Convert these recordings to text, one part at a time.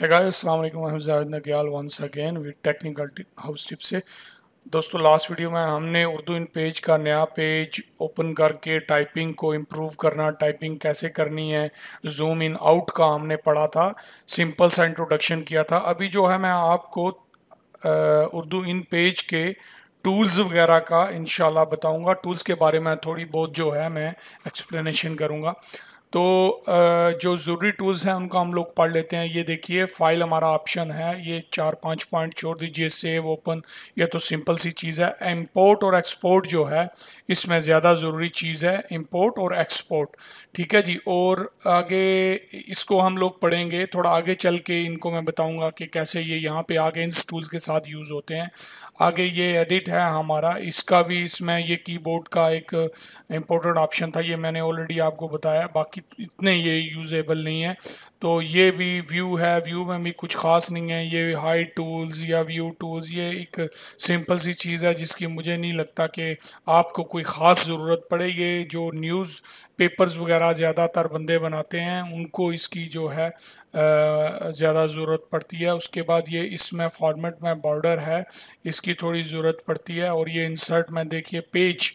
है गाइस, अस्सलाम वालेकुम। मैं Javed Nagyal once again with technical house tip से। दोस्तों, लास्ट वीडियो में हमने उर्दू इन पेज का नया पेज ओपन करके टाइपिंग को इम्प्रूव करना, टाइपिंग कैसे करनी है, जूम इन आउट का हमने पढ़ा था। सिंपल सा इंट्रोडक्शन किया था। अभी जो है मैं आपको उर्दू इन पेज के टूल्स वगैरह का इंशाल्लाह बताऊंगा। टूल्स के बारे में थोड़ी बहुत जो है मैं एक्सप्लेनेशन करूंगा। तो जो ज़रूरी टूल्स हैं उनको हम लोग पढ़ लेते हैं। ये देखिए, फाइल हमारा ऑप्शन है, ये 4-5 पॉइंट छोड़ दीजिए, सेव, ओपन। ये तो सिंपल सी चीज़ है। इंपोर्ट और एक्सपोर्ट जो है इसमें ज़्यादा ज़रूरी चीज़ है, इंपोर्ट और एक्सपोर्ट। ठीक है जी। और आगे इसको हम लोग पढ़ेंगे, थोड़ा आगे चल के इनको मैं बताऊंगा कि कैसे ये यहाँ पे आगे इन टूल्स के साथ यूज़ होते हैं। आगे ये एडिट है हमारा, इसका भी इसमें ये कीबोर्ड का एक इम्पोर्टेंट ऑप्शन था, ये मैंने ऑलरेडी आपको बताया। बाकी इतने ये यूजेबल नहीं है। तो ये भी व्यू है, व्यू में भी कुछ खास नहीं है। ये हाइड टूल्स या व्यू टूल्स, ये एक सिंपल सी चीज़ है जिसकी मुझे नहीं लगता कि आपको कोई ख़ास ज़रूरत पड़े। ये जो न्यूज़ पेपर्स वगैरह ज़्यादातर बंदे बनाते हैं उनको इसकी जो है ज़्यादा ज़रूरत पड़ती है। उसके बाद ये इसमें फॉर्मेट में बॉर्डर है, इसकी थोड़ी ज़रूरत पड़ती है। और ये इंसर्ट में देखिए, पेज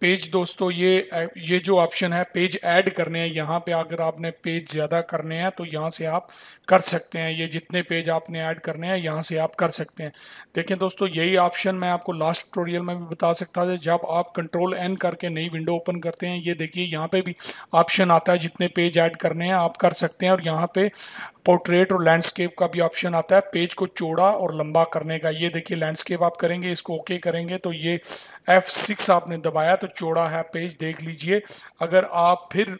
पेज दोस्तों, ये जो ऑप्शन है पेज ऐड करने हैं, यहाँ पे अगर आपने पेज ज़्यादा करने हैं तो यहाँ से आप कर सकते हैं। ये जितने पेज आपने ऐड करने हैं यहाँ से आप कर सकते हैं। देखें दोस्तों, यही ऑप्शन मैं आपको लास्ट ट्यूटोरियल में भी बता सकता था। जब आप कंट्रोल एन करके नई विंडो ओपन करते हैं, ये देखिए यहाँ पे भी ऑप्शन आता है, जितने पेज ऐड करने हैं आप कर सकते हैं। और यहाँ पे पोर्ट्रेट और लैंडस्केप का भी ऑप्शन आता है, पेज को चौड़ा और लंबा करने का। ये देखिए, लैंडस्केप आप करेंगे, इसको ओके करेंगे तो ये F6 आपने दबाया तो चौड़ा है पेज, देख लीजिए। अगर आप फिर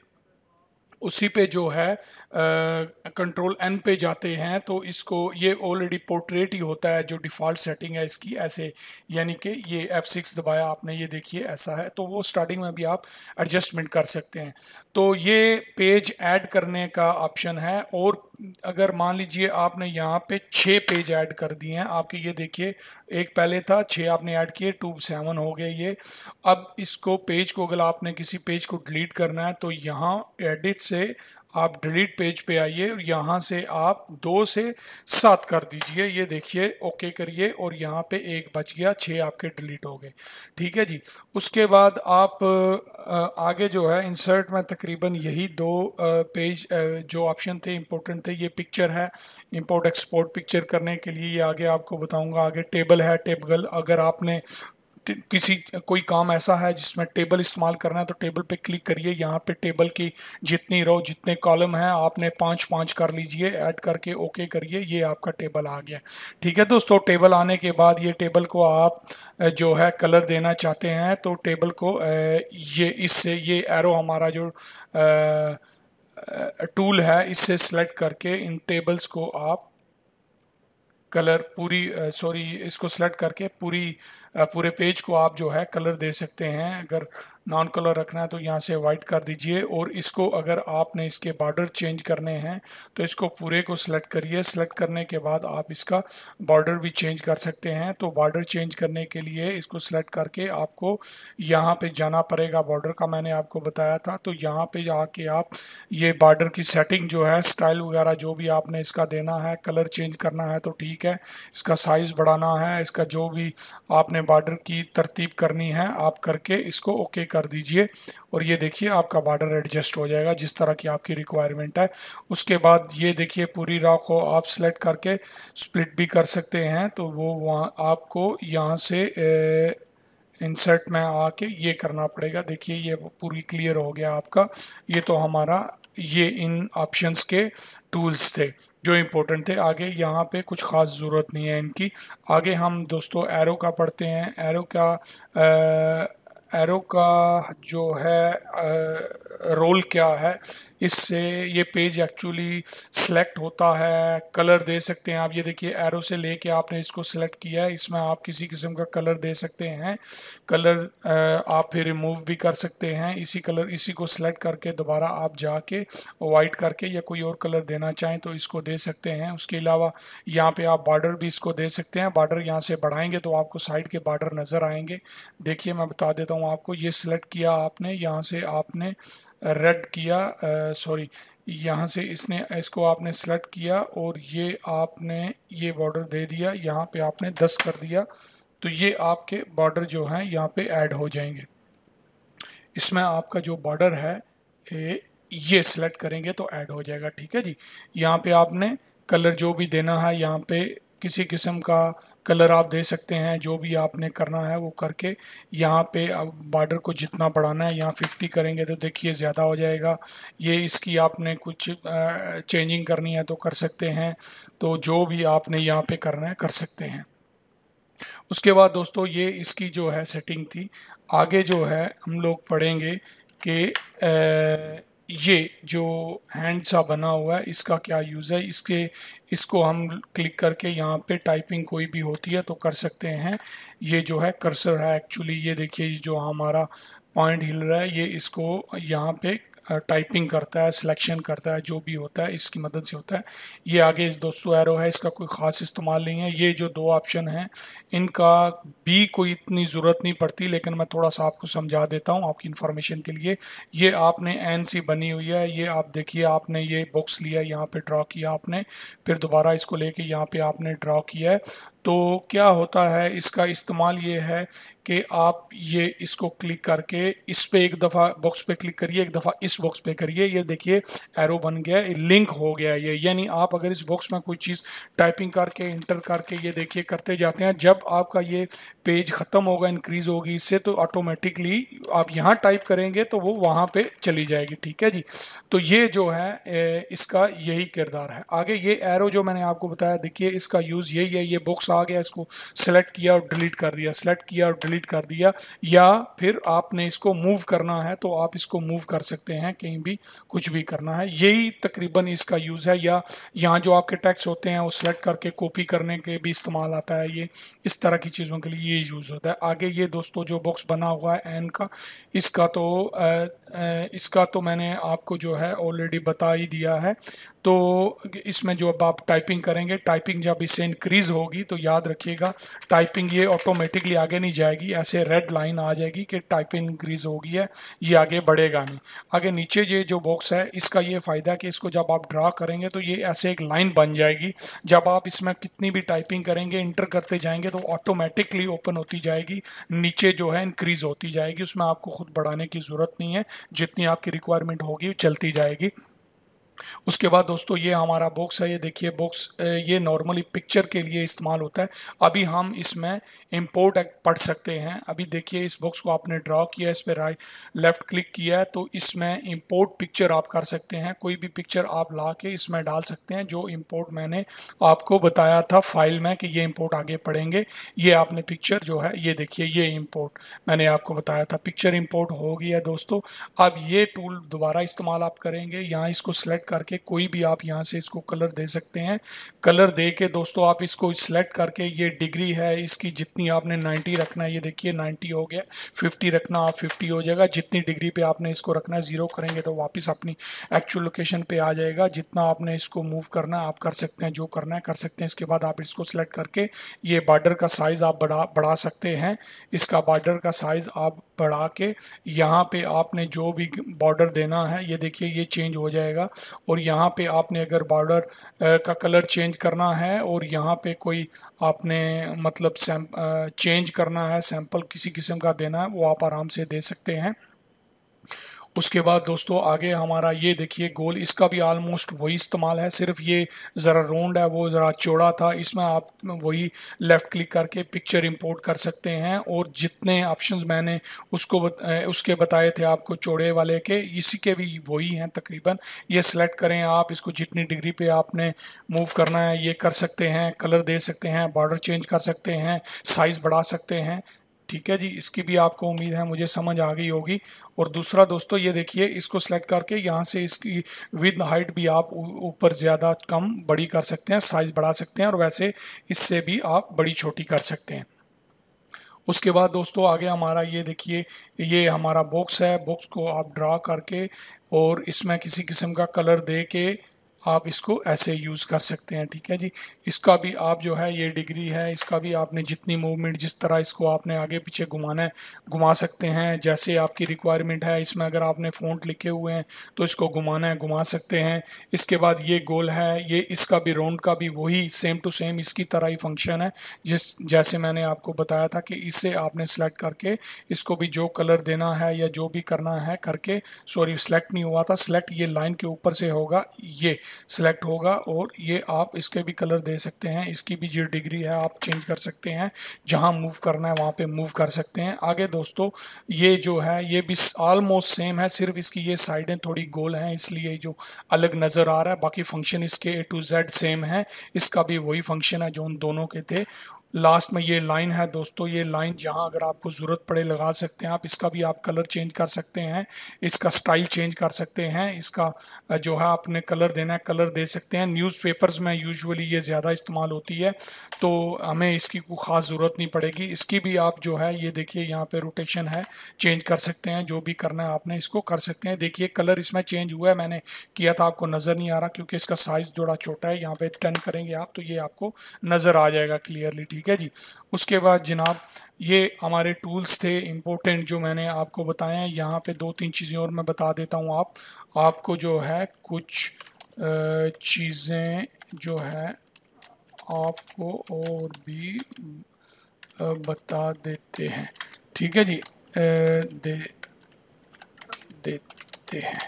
उसी पे जो है कंट्रोल एन पे जाते हैं तो इसको, ये ऑलरेडी पोर्ट्रेट ही होता है जो डिफ़ॉल्ट सेटिंग है इसकी, ऐसे। यानी कि ये F6 दबाया आपने, ये देखिए ऐसा है। तो वो स्टार्टिंग में भी आप एडजस्टमेंट कर सकते हैं। तो ये पेज ऐड करने का ऑप्शन है। और अगर मान लीजिए आपने यहाँ पे 6 पेज ऐड कर दिए हैं आपके, ये देखिए, एक पहले था, 6 आपने ऐड किए, 7 हो गए ये। अब इसको पेज को, अगर आपने किसी पेज को डिलीट करना है तो यहाँ एडिट से आप डिलीट पेज पे आइए और यहाँ से आप 2 से 7 कर दीजिए। ये देखिए, ओके करिए और यहाँ पे 1 बच गया, 6 आपके डिलीट हो गए। ठीक है जी। उसके बाद आप आगे जो है इंसर्ट में तकरीबन यही 2 पेज जो ऑप्शन थे इंपॉर्टेंट थे। ये पिक्चर है, इंपोर्ट एक्सपोर्ट पिक्चर करने के लिए, ये आगे आपको बताऊंगा। आगे टेबल है, टेबल अगर आपने किसी कोई काम ऐसा है जिसमें टेबल इस्तेमाल करना है तो टेबल पे क्लिक करिए। यहाँ पे टेबल की जितनी रो, जितने कॉलम हैं, आपने 5-5 कर लीजिए, ऐड करके ओके करिए, ये आपका टेबल आ गया। ठीक है दोस्तों, टेबल आने के बाद ये टेबल को आप जो है कलर देना चाहते हैं तो टेबल को ये इससे, ये एरो हमारा जो टूल है, इससे सेलेक्ट करके इन टेबल्स को आप कलर पूरी सॉरी इसको सेलेक्ट करके पूरे पेज को आप जो है कलर दे सकते हैं। अगर नॉन कलर रखना है तो यहाँ से वाइट कर दीजिए। और इसको अगर आपने इसके बॉर्डर चेंज करने हैं तो इसको पूरे को सिलेक्ट करिए। सिलेक्ट करने के बाद आप इसका बॉर्डर भी चेंज कर सकते हैं। तो बॉर्डर चेंज करने के लिए इसको सिलेक्ट करके आपको यहाँ पे जाना पड़ेगा। बॉर्डर का मैंने आपको बताया था, तो यहाँ पे जाके आप ये बॉर्डर की सेटिंग जो है, स्टाइल वगैरह जो भी आपने इसका देना है, कलर चेंज करना है तो ठीक है, इसका साइज़ बढ़ाना है, इसका जो भी आपने बॉर्डर की तरतीब करनी है आप करके इसको ओके कर दीजिए। और ये देखिए, आपका बॉर्डर एडजस्ट हो जाएगा जिस तरह की आपकी रिक्वायरमेंट है। उसके बाद ये देखिए, पूरी रॉ को आप सेलेक्ट करके स्प्लिट भी कर सकते हैं। तो वो वहाँ आपको यहाँ से इंसर्ट में आके ये करना पड़ेगा। देखिए, ये पूरी क्लियर हो गया आपका। ये तो हमारा ये इन ऑप्शंस के टूल्स थे जो इम्पोर्टेंट थे। आगे यहाँ पे कुछ ख़ास ज़रूरत नहीं है इनकी। आगे हम दोस्तों एरो का पढ़ते हैं। एरो का जो है रोल क्या है, इससे ये पेज एक्चुअली सेलेक्ट होता है। कलर दे सकते हैं आप, ये देखिए, एरो से लेके आपने इसको सेलेक्ट किया है, इसमें आप किसी किस्म का कलर दे सकते हैं। कलर आप फिर रिमूव भी कर सकते हैं। इसी को सेलेक्ट करके दोबारा आप जाके वाइट करके या कोई और कलर देना चाहें तो इसको दे सकते हैं। उसके अलावा यहाँ पे आप बॉर्डर भी इसको दे सकते हैं। बॉर्डर यहाँ से बढ़ाएंगे तो आपको साइड के बॉर्डर नज़र आएंगे। देखिए, मैं बता देता हूँ आपको। ये सिलेक्ट किया आपने, यहाँ से आपने रेड किया, सॉरी, यहाँ से इसको आपने सेलेक्ट किया और ये आपने ये बॉर्डर दे दिया, यहाँ पे आपने 10 कर दिया, तो ये आपके बॉर्डर जो हैं यहाँ पे ऐड हो जाएंगे। इसमें आपका जो बॉर्डर है ये सिलेक्ट करेंगे तो ऐड हो जाएगा। ठीक है जी। यहाँ पे आपने कलर जो भी देना है, यहाँ पे किसी किस्म का कलर आप दे सकते हैं, जो भी आपने करना है वो करके यहाँ पे अब बॉर्डर को जितना बढ़ाना है, यहाँ 50 करेंगे तो देखिए ज़्यादा हो जाएगा। ये इसकी आपने कुछ चेंजिंग करनी है तो कर सकते हैं, तो जो भी आपने यहाँ पे करना है कर सकते हैं। उसके बाद दोस्तों ये इसकी जो है सेटिंग थी। आगे जो है हम लोग पढ़ेंगे कि ये जो हैंड सा बना हुआ है इसका क्या यूज़ है। इसको हम क्लिक करके यहाँ पे टाइपिंग कोई भी होती है तो कर सकते हैं। ये जो है कर्सर है एक्चुअली, ये देखिए जो हमारा पॉइंट हिल रहा है ये इसको यहाँ पे टाइपिंग करता है, सिलेक्शन करता है, जो भी होता है इसकी मदद से होता है। ये आगे इस दोस्तों एरो है, इसका कोई ख़ास इस्तेमाल नहीं है। ये जो दो ऑप्शन हैं इनका भी कोई इतनी ज़रूरत नहीं पड़ती, लेकिन मैं थोड़ा सा आपको समझा देता हूँ आपकी इन्फॉर्मेशन के लिए। ये आपने एन सी बनी हुई है, ये आप देखिए आपने ये बॉक्स लिया, यहाँ पे ड्रॉ किया आपने, फिर दोबारा इसको लेके यहाँ पे आपने ड्रॉ किया है। तो क्या होता है इसका इस्तेमाल ये है कि आप ये इसको क्लिक करके इस पे एक दफ़ा बॉक्स पे क्लिक करिए, एक दफ़ा इस बॉक्स पे करिए, ये देखिए एरो बन गया, लिंक हो गया ये। यानी आप अगर इस बॉक्स में कोई चीज़ टाइपिंग करके इंटर करके ये देखिए करते जाते हैं, जब आपका ये पेज ख़त्म होगा, इंक्रीज़ होगी इससे, तो ऑटोमेटिकली आप यहाँ टाइप करेंगे तो वो वहाँ पे चली जाएगी। ठीक है जी। तो ये जो है इसका यही किरदार है। आगे ये एरो जो मैंने आपको बताया, देखिए इसका यूज़ यही है। ये बॉक्स आ गया, इसको सेलेक्ट किया और डिलीट कर दिया, सेलेक्ट किया और डिलीट कर दिया। या फिर आपने इसको मूव करना है तो आप इसको मूव कर सकते हैं, कहीं भी कुछ भी करना है, यही तकरीबन इसका यूज़ है। या यहाँ जो आपके टेक्स्ट होते हैं वो सेलेक्ट करके कॉपी करने के भी इस्तेमाल आता है। ये इस तरह की चीज़ों के लिए ये यूज़ होता है। आगे ये दोस्तों जो बॉक्स बना हुआ है एन का, इसका तो मैंने आपको जो है ऑलरेडी बता ही दिया है। तो इसमें जो अब आप टाइपिंग करेंगे, टाइपिंग जब इससे इंक्रीज़ होगी तो याद रखिएगा टाइपिंग ये ऑटोमेटिकली आगे नहीं जाएगी, ऐसे रेड लाइन आ जाएगी कि टाइपिंग इंक्रीज़ हो गई है, ये आगे बढ़ेगा नहीं। आगे नीचे ये जो बॉक्स है इसका ये फ़ायदा है कि इसको जब आप ड्रा करेंगे तो ये ऐसे एक लाइन बन जाएगी। जब आप इसमें कितनी भी टाइपिंग करेंगे, इंटर करते जाएंगे तो ऑटोमेटिकली ओपन होती जाएगी, नीचे जो है इंक्रीज़ होती जाएगी। उसमें आपको खुद बढ़ाने की ज़रूरत नहीं है, जितनी आपकी रिक्वायरमेंट होगी चलती जाएगी। उसके बाद दोस्तों ये हमारा बॉक्स है, ये देखिए बॉक्स ये नॉर्मली पिक्चर के लिए इस्तेमाल होता है। अभी हम इसमें इंपोर्ट पढ़ सकते हैं। अभी देखिए इस बॉक्स को आपने ड्रॉ किया, इस पर राइट लेफ्ट क्लिक किया है तो इसमें इंपोर्ट पिक्चर आप कर सकते हैं। कोई भी पिक्चर आप ला के इसमें डाल सकते हैं, जो इंपोर्ट मैंने आपको बताया था फाइल में कि ये इंपोर्ट आगे पढ़ेंगे। ये आपने पिक्चर जो है ये देखिए, ये इंपोर्ट मैंने आपको बताया था, पिक्चर इंपोर्ट हो गया दोस्तों। अब ये टूल दोबारा इस्तेमाल आप करेंगे, यहाँ इसको सिलेक्ट करके कोई भी आप यहाँ से इसको कलर दे सकते हैं। कलर दे के दोस्तों आप इसको सिलेक्ट करके, ये डिग्री है इसकी जितनी आपने 90 रखना है, ये देखिए 90 हो गया, 50 रखना आप 50 हो जाएगा। जितनी डिग्री पे आपने इसको रखना है, 0 करेंगे तो वापस अपनी एक्चुअल लोकेशन पे आ जाएगा। जितना आपने इसको मूव करना है आप कर सकते हैं, जो करना है कर सकते हैं। इसके बाद आप इसको सिलेक्ट करके ये बॉर्डर का साइज़ आप बढ़ा सकते हैं। इसका बॉर्डर का साइज़ आप बढ़ा के यहाँ पे आपने जो भी बॉर्डर देना है ये देखिए ये चेंज हो जाएगा। और यहाँ पे आपने अगर बॉर्डर का कलर चेंज करना है और यहाँ पे कोई आपने मतलब चेंज करना है, सैंपल किसी किस्म का देना है, वो आप आराम से दे सकते हैं। उसके बाद दोस्तों आगे हमारा ये देखिए गोल, इसका भी आलमोस्ट वही इस्तेमाल है, सिर्फ ये ज़रा राउंड है, वो ज़रा चौड़ा था। इसमें आप वही लेफ़्ट क्लिक करके पिक्चर इंपोर्ट कर सकते हैं। और जितने ऑप्शंस मैंने उसके बताए थे आपको चौड़े वाले के, इसी के भी वही हैं तकरीबन। ये सिलेक्ट करें आप, इसको जितनी डिग्री पे आपने मूव करना है ये कर सकते हैं, कलर दे सकते हैं, बॉर्डर चेंज कर सकते हैं, साइज़ बढ़ा सकते हैं। ठीक है जी, इसकी भी आपको उम्मीद है मुझे समझ आ गई होगी। और दूसरा दोस्तों ये देखिए इसको सेलेक्ट करके यहाँ से इसकी विद हाइट भी आप ऊपर ज़्यादा कम बड़ी कर सकते हैं, साइज़ बढ़ा सकते हैं, और वैसे इससे भी आप बड़ी छोटी कर सकते हैं। उसके बाद दोस्तों आगे हमारा ये देखिए, ये हमारा बॉक्स है। बॉक्स को आप ड्रा करके और इसमें किसी किस्म का कलर दे के आप इसको ऐसे यूज़ कर सकते हैं। ठीक है जी, इसका भी आप जो है ये डिग्री है, इसका भी आपने जितनी मूवमेंट, जिस तरह इसको आपने आगे पीछे घुमाना है घुमा सकते हैं, जैसे आपकी रिक्वायरमेंट है। इसमें अगर आपने फ़ॉन्ट लिखे हुए हैं तो इसको घुमाना है घुमा सकते हैं। इसके बाद ये गोल है, ये इसका भी राउंड का भी वही सेम टू सेम इसकी तरह ही फंक्शन है, जैसे मैंने आपको बताया था कि इसे आपने सेलेक्ट करके इसको भी जो कलर देना है या जो भी करना है करके, सॉरी सेलेक्ट नहीं हुआ था, सेलेक्ट ये लाइन के ऊपर से होगा, ये सिलेक्ट होगा और ये आप इसके भी कलर दे सकते हैं। इसकी भी जो डिग्री है आप चेंज कर सकते हैं, जहां मूव करना है वहां पे मूव कर सकते हैं। आगे दोस्तों ये जो है ये भी ऑलमोस्ट सेम है, सिर्फ इसकी ये साइडें थोड़ी गोल हैं इसलिए जो अलग नज़र आ रहा है, बाकी फंक्शन इसके A to Z सेम है। इसका भी वही फंक्शन है जो उन दोनों के थे। लास्ट में ये लाइन है दोस्तों, ये लाइन जहां अगर आपको ज़रूरत पड़े लगा सकते हैं आप। इसका भी आप कलर चेंज कर सकते हैं, इसका स्टाइल चेंज कर सकते हैं, इसका जो है आपने कलर देना है कलर दे सकते हैं। न्यूज़पेपर्स में यूजुअली ये ज़्यादा इस्तेमाल होती है तो हमें इसकी कोई ख़ास ज़रूरत नहीं पड़ेगी। इसकी भी आप जो है ये देखिए यहाँ पे रोटेशन है, चेंज कर सकते हैं, जो भी करना है आपने इसको कर सकते हैं। देखिए कलर इसमें चेंज हुआ है, मैंने किया था आपको नज़र नहीं आ रहा क्योंकि इसका साइज़ थोड़ा छोटा है। यहाँ पे टर्न करेंगे आप तो ये आपको नज़र आ जाएगा क्लियरली। ठीक है जी, उसके बाद जनाब ये हमारे टूल्स थे इम्पोर्टेंट जो मैंने आपको बताए हैं। यहाँ पे दो तीन चीज़ें और मैं बता देता हूँ आपको जो है कुछ चीज़ें जो है आपको और भी बता देते हैं। ठीक है जी, दे देते हैं।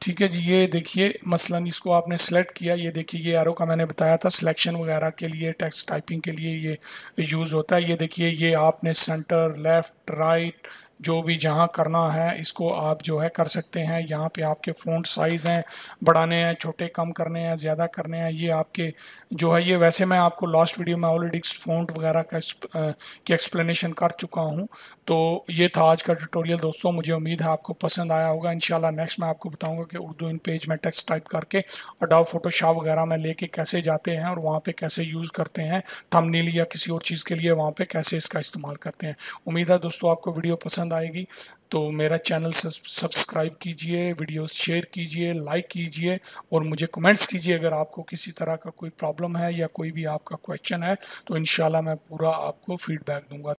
ठीक है जी, ये देखिए मसलन इसको आपने सेलेक्ट किया, ये देखिए ये एरो का मैंने बताया था सिलेक्शन वगैरह के लिए, टेक्स्ट टाइपिंग के लिए ये यूज़ होता है। ये देखिए ये आपने सेंटर लेफ़्ट राइट जो भी जहाँ करना है इसको आप जो है कर सकते हैं। यहाँ पे आपके फ़ॉन्ट साइज़ हैं, बढ़ाने हैं, छोटे कम करने हैं, ज़्यादा करने हैं, ये आपके जो है ये वैसे मैं आपको लास्ट वीडियो में ऑलरेडी फ़ॉन्ट वगैरह का की एक्सप्लेनेशन कर चुका हूँ। तो ये था आज का ट्यूटोरियल दोस्तों, मुझे उम्मीद है आपको पसंद आया होगा। इंशाल्लाह नेक्स्ट मैं आपको बताऊंगा कि उर्दू इन पेज में टेक्स्ट टाइप करके अडोब फोटोशॉप वगैरह में लेके कैसे जाते हैं और वहाँ पे कैसे यूज़ करते हैं, थंबनेल या किसी और चीज़ के लिए वहाँ पे कैसे इसका इस्तेमाल करते हैं। उम्मीद है दोस्तों आपको वीडियो पसंद आएगी, तो मेरा चैनल सब्सक्राइब कीजिए, वीडियोस शेयर कीजिए, लाइक कीजिए और मुझे कमेंट्स कीजिए अगर आपको किसी तरह का कोई प्रॉब्लम है या कोई भी आपका क्वेश्चन है तो इंशाल्लाह मैं पूरा आपको फीडबैक दूंगा।